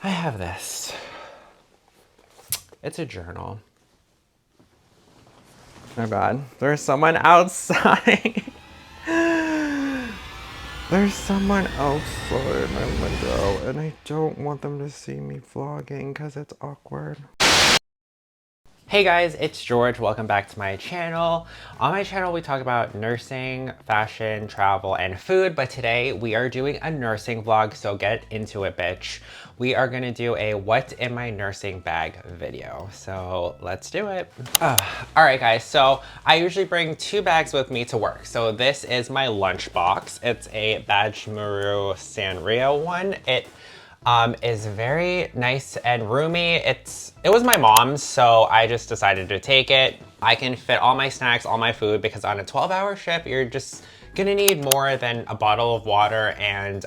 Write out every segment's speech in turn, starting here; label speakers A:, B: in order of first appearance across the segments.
A: I have this. It's a journal. Oh God, there's someone outside. There's someone outside my window and I don't want them to see me vlogging because it's awkward. Hey guys, it's George. Welcome back to my channel. On my channel, we talk about nursing, fashion, travel, and food, but today we are doing a nursing vlog, so get into it, bitch. We are gonna do a what's in my nursing bag video, so let's do it. All right guys, so I usually bring 2 bags with me to work. So this is my lunch box. It's a Bajmaru Sanrio one. It is very nice and roomy. It was my mom's, so I just decided to take it. I can fit all my snacks, all my food, because on a 12-hour shift, you're just gonna need more than a bottle of water and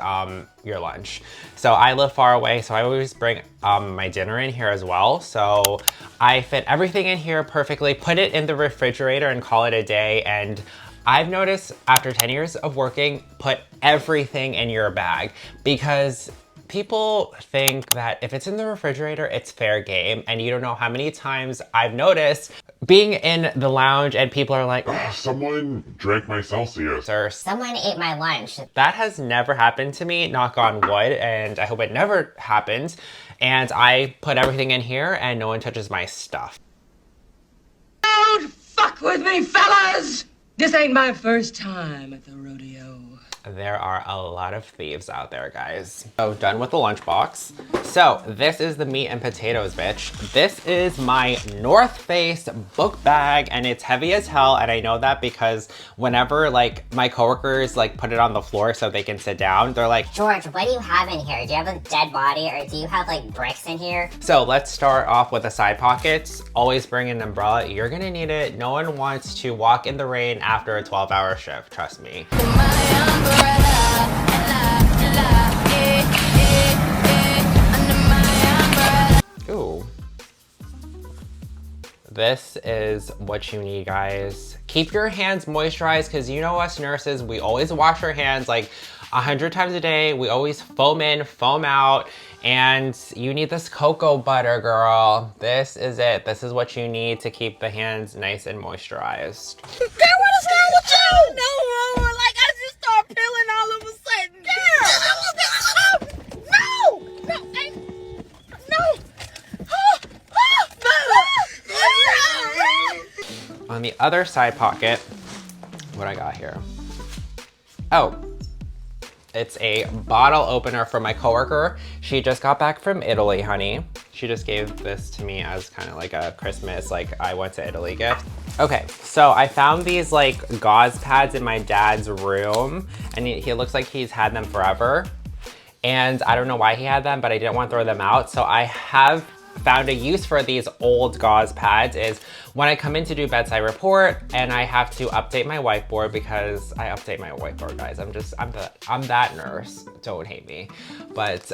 A: your lunch. So I live far away, so I always bring my dinner in here as well. So I fit everything in here perfectly, put it in the refrigerator and call it a day. And I've noticed after 10 years of working, put everything in your bag, because people think that if it's in the refrigerator, it's fair game. And you don't know how many times I've noticed being in the lounge and people are like,
B: someone drank my Celsius.
A: or
C: someone ate my lunch.
A: That has never happened to me, knock on wood, and I hope it never happens. And I put everything in here and no one touches my stuff.
D: Don't fuck with me, fellas! This ain't my first time at the rodeo.
A: There are a lot of thieves out there, guys. So done with the lunchbox. So this is the meat and potatoes, bitch. This is my North Face book bag and it's heavy as hell. And I know that because whenever like my coworkers like put it on the floor so they can sit down, they're like,
C: George, what do you have in here? Do you have a dead body or do you have like bricks in here?
A: So let's start off with the side pockets. Always bring an umbrella. You're gonna need it. No one wants to walk in the rain after a 12-hour shift, trust me. Ooh. This is what you need, guys. Keep your hands moisturized, because you know us nurses, we always wash our hands like 100 times a day. We always foam in, foam out, and you need this cocoa butter, girl. This is it. This is what you need to keep the hands nice and moisturized.
E: Girl, what is wrong with you? No, Mama, like I just start peeling all of a sudden. Girl,
A: On the other side pocket, what I got here? Oh, it's a bottle opener for my coworker. She just got back from Italy, honey. She just gave this to me as kind of like a Christmas, like I went to Italy gift. Okay, so I found these like gauze pads in my dad's room, and he looks like he's had them forever. And I don't know why he had them, but I didn't want to throw them out. So I have found a use for these old gauze pads is when I come in to do bedside report and I have to update my whiteboard, because I update my whiteboard, guys. I'm that nurse, don't hate me. But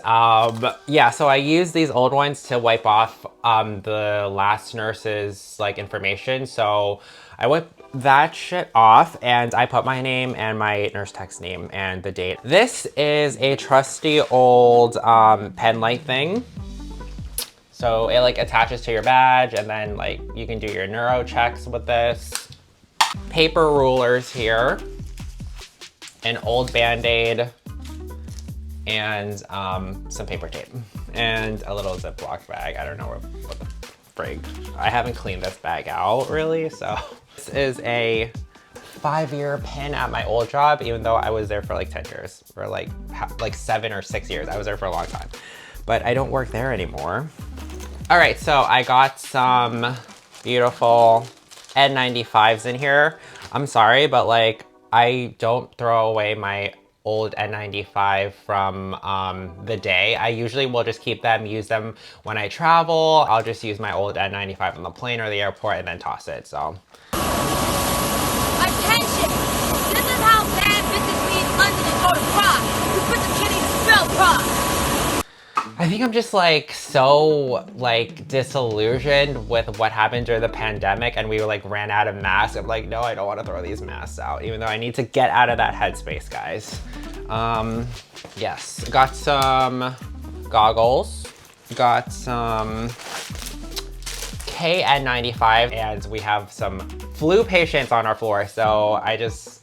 A: yeah, so I use these old ones to wipe off the last nurse's like information. So I wipe that shit off and I put my name and my nurse tech's name and the date. This is a trusty old pen light thing. So it like attaches to your badge and then like you can do your neuro checks with this. Paper rulers here, an old Band-Aid, and some paper tape, and a little Ziploc bag. I don't know what the frig. I haven't cleaned this bag out really, so. This is a 5-year pin at my old job, even though I was there for like 10 years, or like 7 or 6 years. I was there for a long time, but I don't work there anymore. All right, so I got some beautiful N95s in here. I'm sorry, but like I don't throw away my old N95 from the day. I usually will just keep them, use them when I travel. I'll just use my old N95 on the plane or the airport and then toss it, so.
E: attention! This is how bad bitches leave London and go to Prague. You put the kitty to spell Prague.
A: I think I'm just like so like disillusioned with what happened during the pandemic and we like ran out of masks. I'm like, no, I don't want to throw these masks out, even though I need to get out of that headspace, guys. Yes, got some goggles. got some KN95, and we have some flu patients on our floor. So I just,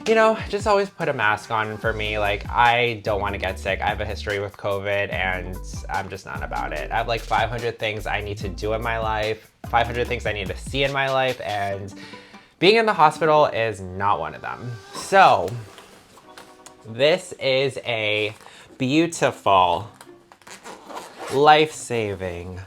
A: you know, just always put a mask on for me. Like, I don't want to get sick. I have a history with COVID and I'm just not about it. I have like 500 things I need to do in my life, 500 things I need to see in my life, and being in the hospital is not one of them. So this is a beautiful, life-saving,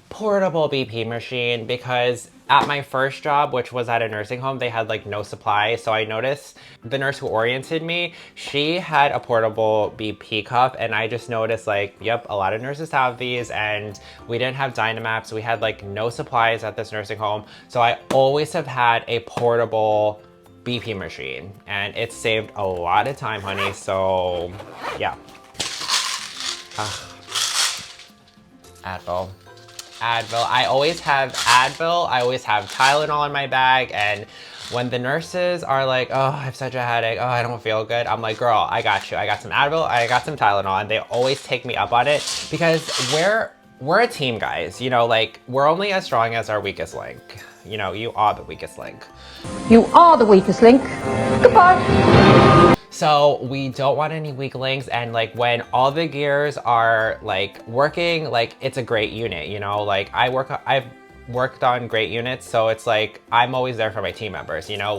A: portable BP machine, because at my first job, which was at a nursing home, they had like no supply. So I noticed the nurse who oriented me, she had a portable BP cup, and I just noticed like, yep, a lot of nurses have these, and we didn't have Dynamaps. We had like no supplies at this nursing home. So I always have had a portable BP machine, and it saved a lot of time, honey. So yeah. Advil. I always have Advil. I always have Tylenol in my bag. And when the nurses are like, oh, I have such a headache, oh, I don't feel good, I'm like, girl, I got you. I got some Advil, I got some Tylenol. And they always take me up on it, because we're a team, guys. You know, like, we're only as strong as our weakest link. You know, you are the weakest link.
F: You are the weakest link. Goodbye.
A: So we don't want any weak links, and like when all the gears are like working, like it's a great unit, you know? Like I've worked on great units, so it's like I'm always there for my team members, you know?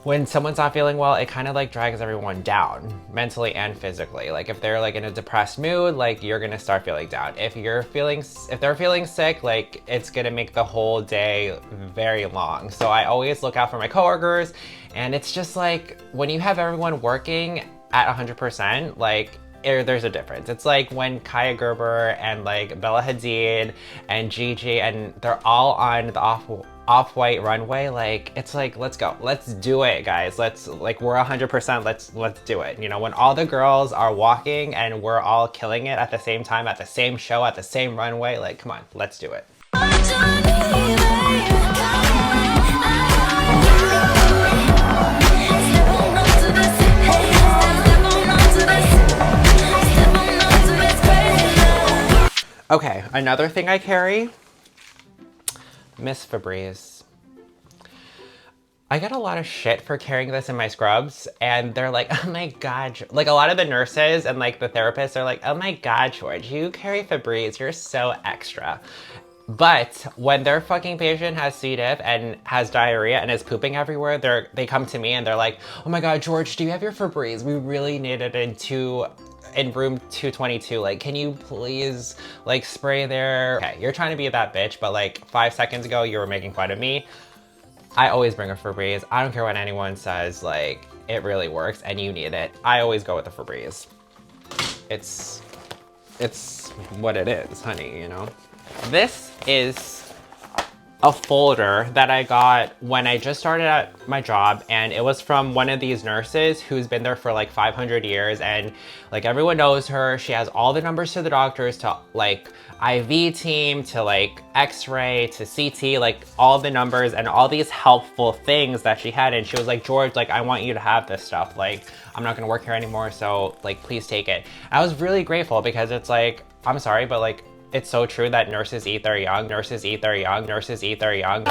A: When someone's not feeling well, it kind of like drags everyone down mentally and physically. Like if they're like in a depressed mood, like you're gonna start feeling down. If they're feeling sick, like it's gonna make the whole day very long. So I always look out for my coworkers, and it's just like when you have everyone working at 100%, like there's a difference. It's like when Kaya Gerber and like Bella Hadid and Gigi, and they're all on the off-white runway, like it's like, let's go, let's do it, guys. Let's, like, we're 100%, let's do it. You know, when all the girls are walking and we're all killing it at the same time, at the same show, at the same runway, like, come on, let's do it. Okay, another thing I carry, Miss Febreze. I get a lot of shit for carrying this in my scrubs, and they're like, oh my God, like a lot of the nurses and like the therapists are like, oh my God, George, you carry Febreze, you're so extra. But when their fucking patient has C. diff and has diarrhea and is pooping everywhere, they come to me and they're like, oh my God, George, do you have your Febreze? We really need it in room 222, like, can you please like spray there? Okay, you're trying to be that bitch, but like 5 seconds ago you were making fun of me. I always bring a Febreze. I don't care what anyone says, like, it really works and you need it. I always go with the Febreze. It's what it is, honey, you know? This is a folder that I got when I just started at my job, and it was from one of these nurses who's been there for like 500 years, and like everyone knows her. She has all the numbers to the doctors, to like IV team, to like X-ray, to CT, like all the numbers and all these helpful things that she had. And she was like, George, like, I want you to have this stuff. Like, I'm not gonna work here anymore, so like, please take it. I was really grateful, because it's like, I'm sorry, but like, it's so true that nurses eat their young, nurses eat their young, nurses eat their young.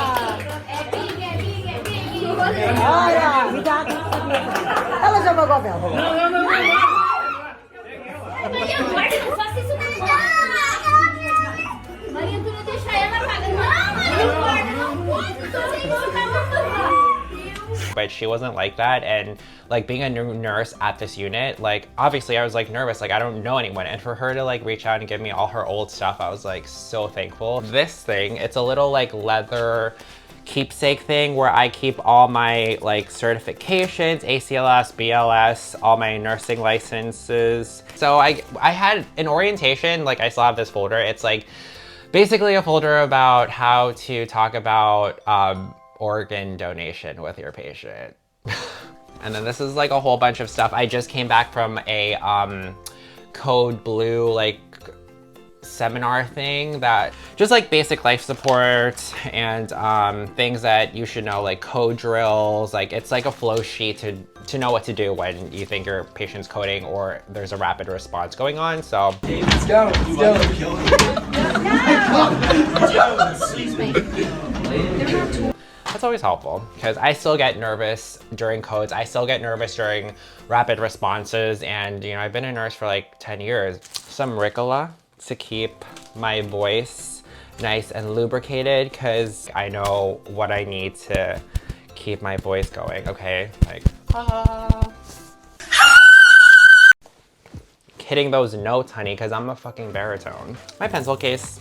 A: But she wasn't like that, and like being a new nurse at this unit, like obviously I was like nervous, like I don't know anyone, and for her to like reach out and give me all her old stuff, I was like so thankful. This thing, it's a little like leather keepsake thing where I keep all my like certifications, ACLS, BLS, all my nursing licenses. So I had an orientation, like I still have this folder. It's like basically a folder about how to talk about organ donation with your patient. And then this is like a whole bunch of stuff. I just came back from a Code Blue like seminar thing that just like basic life support and things that you should know, like code drills. Like it's like a flow sheet to know what to do when you think your patient's coding or there's a rapid response going on. So
G: let's go.
A: that's always helpful because I still get nervous during codes. I still get nervous during rapid responses, and you know, I've been a nurse for like 10 years. Some Ricola to keep my voice nice and lubricated because I know what I need to keep my voice going, okay? Like, hitting those notes, honey, because I'm a fucking baritone. My pencil case.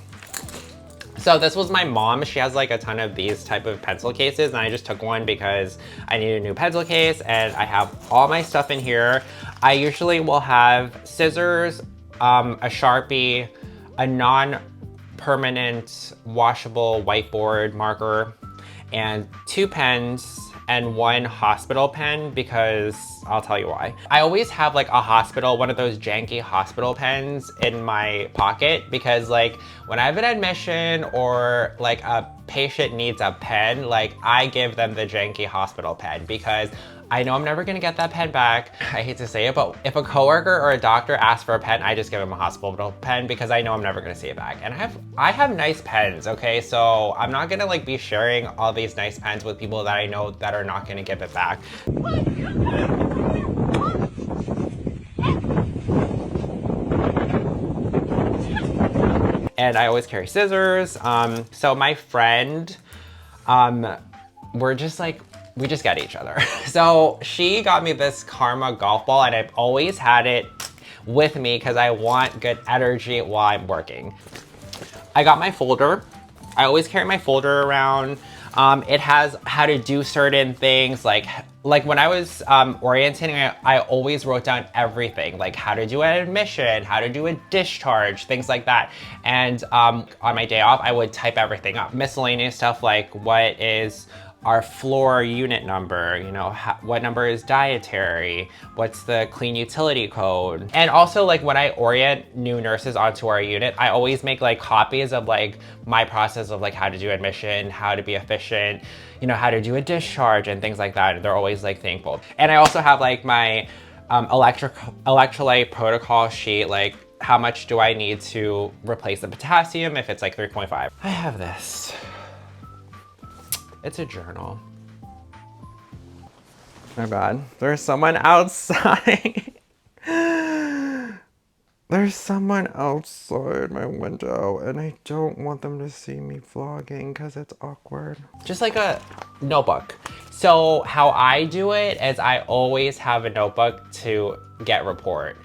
A: So this was my mom. She has like a ton of these type of pencil cases, and I just took one because I need a new pencil case, and I have all my stuff in here. I usually will have scissors, a Sharpie, a non-permanent washable whiteboard marker, and 2 pens and 1 hospital pen, because I'll tell you why. I always have like a hospital, one of those janky hospital pens in my pocket, because like when I have an admission or like a patient needs a pen, like I give them the janky hospital pen because I know I'm never gonna get that pen back. I hate to say it, but if a coworker or a doctor asks for a pen, I just give them a hospital pen because I know I'm never gonna see it back. And I have nice pens, okay? So I'm not gonna like be sharing all these nice pens with people that I know that are not gonna give it back. And I always carry scissors. So my friend, we just get each other. So she got me this Karma golf ball, and I've always had it with me because I want good energy while I'm working. I got my folder. I always carry my folder around. It has how to do certain things, like when I was orienting, I always wrote down everything, like how to do an admission, how to do a discharge, things like that. And on my day off, I would type everything up. Miscellaneous stuff like what is our floor unit number, you know, what number is dietary, what's the clean utility code. And also like when I orient new nurses onto our unit, I always make like copies of like my process of like how to do admission, how to be efficient, you know, how to do a discharge and things like that. And they're always like thankful. And I also have like my electrolyte protocol sheet, like how much do I need to replace the potassium if it's like 3.5. I have this. It's a journal. My bad. There's someone outside. There's someone outside my window, and I don't want them to see me vlogging because it's awkward. Just like a notebook. So how I do it is I always have a notebook to get report.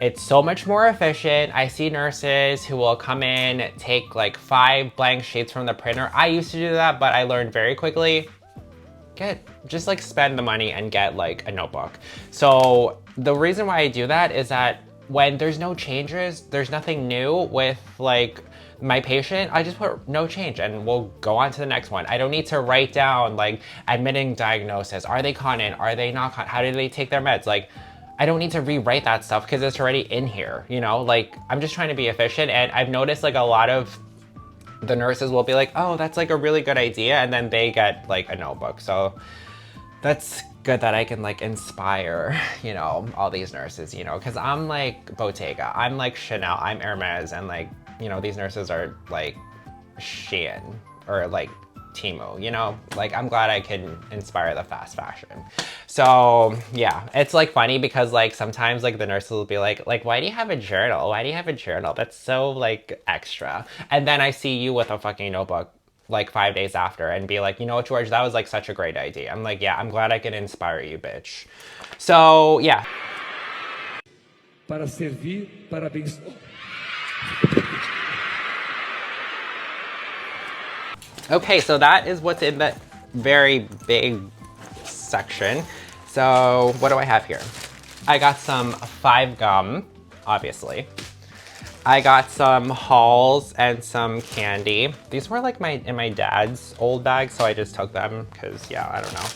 A: It's so much more efficient. I see nurses who will come in, take like 5 blank sheets from the printer. I used to do that, but I learned very quickly, just like spend the money and get like a notebook. So the reason why I do that is that when there's no changes, there's nothing new with like my patient, I just put no change and we'll go on to the next one. I don't need to write down like admitting diagnosis. Are they continent? Are they not continent? How do they take their meds? Like, I don't need to rewrite that stuff because it's already in here, you know? Like, I'm just trying to be efficient, and I've noticed like a lot of the nurses will be like, oh, that's like a really good idea, and then they get like a notebook. So that's good that I can like inspire, you know, all these nurses, you know, because I'm like Bottega, I'm like Chanel, I'm Hermes, and like, you know, these nurses are like Shein or like Temu, you know, like I'm glad I can inspire the fast fashion. So yeah, it's like funny because like sometimes like the nurses will be like, why do you have a journal? Why do you have a journal? That's so like extra. And then I see you with a fucking notebook like 5 days after and be like, you know what, George, that was like such a great idea. I'm like, yeah, I'm glad I can inspire you, bitch. So yeah.
G: Para servir, parabéns.
A: Okay, so that is what's in that very big section. So what do I have here? I got some 5 gum, obviously. I got some Halls and some candy. These were like in my dad's old bag, so I just took them because, yeah, I don't know.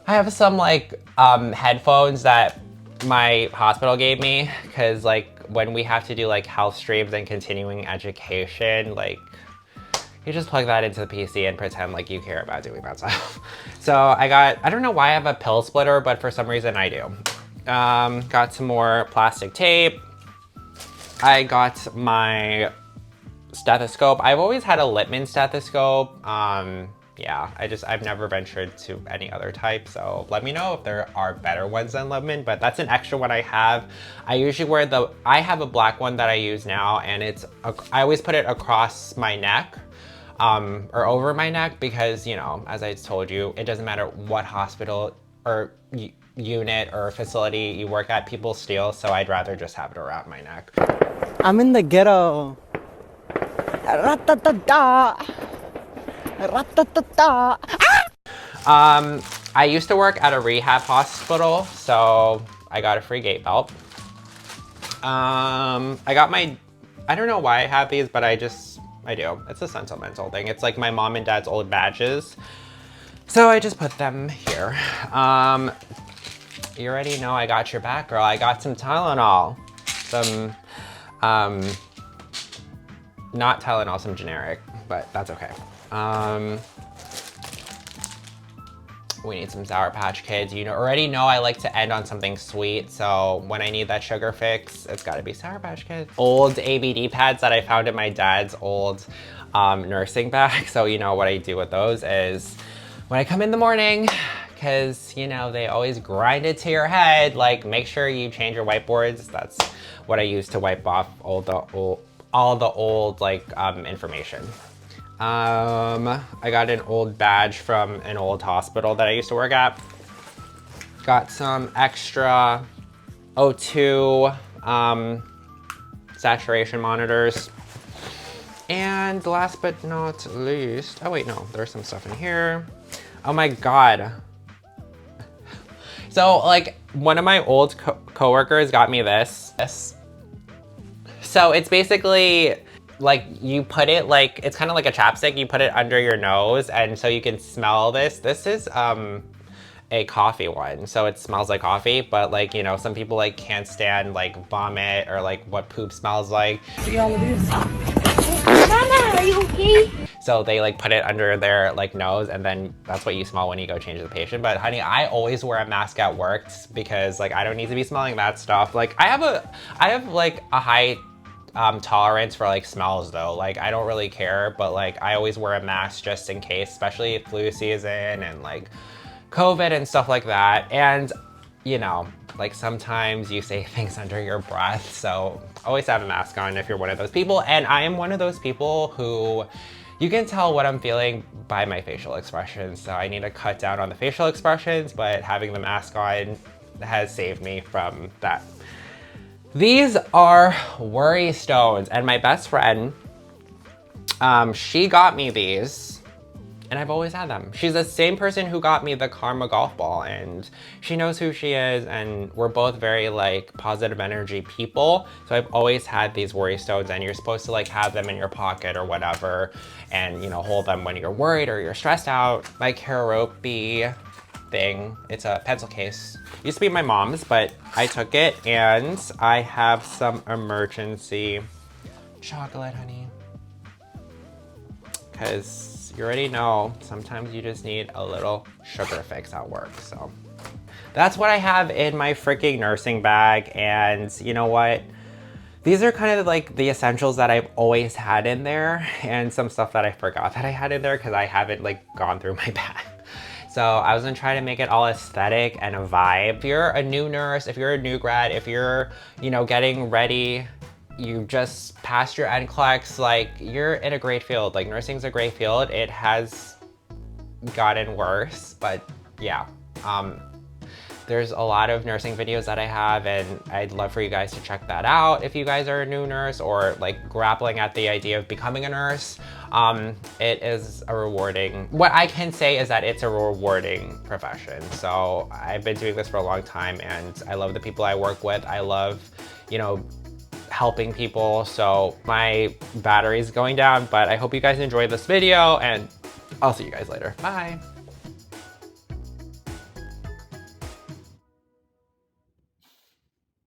A: I have some like headphones that my hospital gave me because like when we have to do like health streams and continuing education, like you just plug that into the PC and pretend like you care about doing that stuff. So I don't know why I have a pill splitter, but for some reason I do. Got some more plastic tape. I got my stethoscope. I've always had a Littmann stethoscope. Yeah, I've never ventured to any other type, so let me know if there are better ones than Littmann, but that's an extra one I have. I usually wear I have a black one that I use now, and I always put it across my neck, or over my neck, because, you know, as I told you, it doesn't matter what hospital or unit or facility you work at, people steal, so I'd rather just have it around my neck.
H: I'm in the ghetto. Ra-ta-ta-ta. Ra-ta-ta-ta.
A: I used to work at a rehab hospital, so I got a free gait belt. I don't know why I have these, but I do. It's a sentimental thing. It's like my mom and dad's old badges. So I just put them here. You already know I got your back, girl. I got some Tylenol. Some, not Tylenol, some generic, but that's okay. We need some Sour Patch Kids. You already know I like to end on something sweet, so when I need that sugar fix, it's gotta be Sour Patch Kids. Old ABD pads that I found in my dad's old nursing bag. So you know what I do with those is, when I come in the morning, because you know they always grind it to your head, like make sure you change your whiteboards. That's what I use to wipe off all the old like information. I got an old badge from an old hospital that I used to work at. Got some extra O2 saturation monitors. And last but not least, oh wait, no, there's some stuff in here. Oh my God. So like one of my old coworkers got me this. So it's basically like you put it like, it's kind of like a chapstick. You put it under your nose and so you can smell this. This is a coffee one. So it smells like coffee, but like, you know, some people like can't stand like vomit or like what poop smells like.
E: See all of this? Mama, are you okay?
A: So they like put it under their like nose and then that's what you smell when you go change the patient. But honey, I always wear a mask at work because like I don't need to be smelling that stuff. Like I have like a high tolerance for like smells though. Like I don't really care, but like I always wear a mask just in case, especially flu season and like COVID and stuff like that. And you know, like sometimes you say things under your breath, so always have a mask on if you're one of those people. And I am one of those people who you can tell what I'm feeling by my facial expressions. So I need to cut down on the facial expressions, but having the mask on has saved me from that. These are worry stones, and my best friend, she got me these, and I've always had them. She's the same person who got me the Karma golf ball, and she knows who she is, and we're both very like positive energy people. So I've always had these worry stones, and you're supposed to like have them in your pocket or whatever, and you know, hold them when you're worried or you're stressed out. My Karaoke thing, it's a pencil case. Used to be my mom's, but I took it, and I have some emergency chocolate, honey. Because you already know, sometimes you just need a little sugar fix at work, so. That's what I have in my freaking nursing bag, and you know what? These are kind of like the essentials that I've always had in there, and some stuff that I forgot that I had in there because I haven't like gone through my bag. So I was gonna try to make it all aesthetic and a vibe. If you're a new nurse, if you're a new grad, if you're, you know, getting ready, you just passed your NCLEX, like you're in a great field. Like nursing's a great field. It has gotten worse, but yeah. There's a lot of nursing videos that I have, and I'd love for you guys to check that out if you guys are a new nurse or like grappling at the idea of becoming a nurse. It is a rewarding, what I can say is that it's a rewarding profession. So I've been doing this for a long time, and I love the people I work with. I love, you know, helping people. So my battery's going down, but I hope you guys enjoyed this video, and I'll see you guys later. Bye.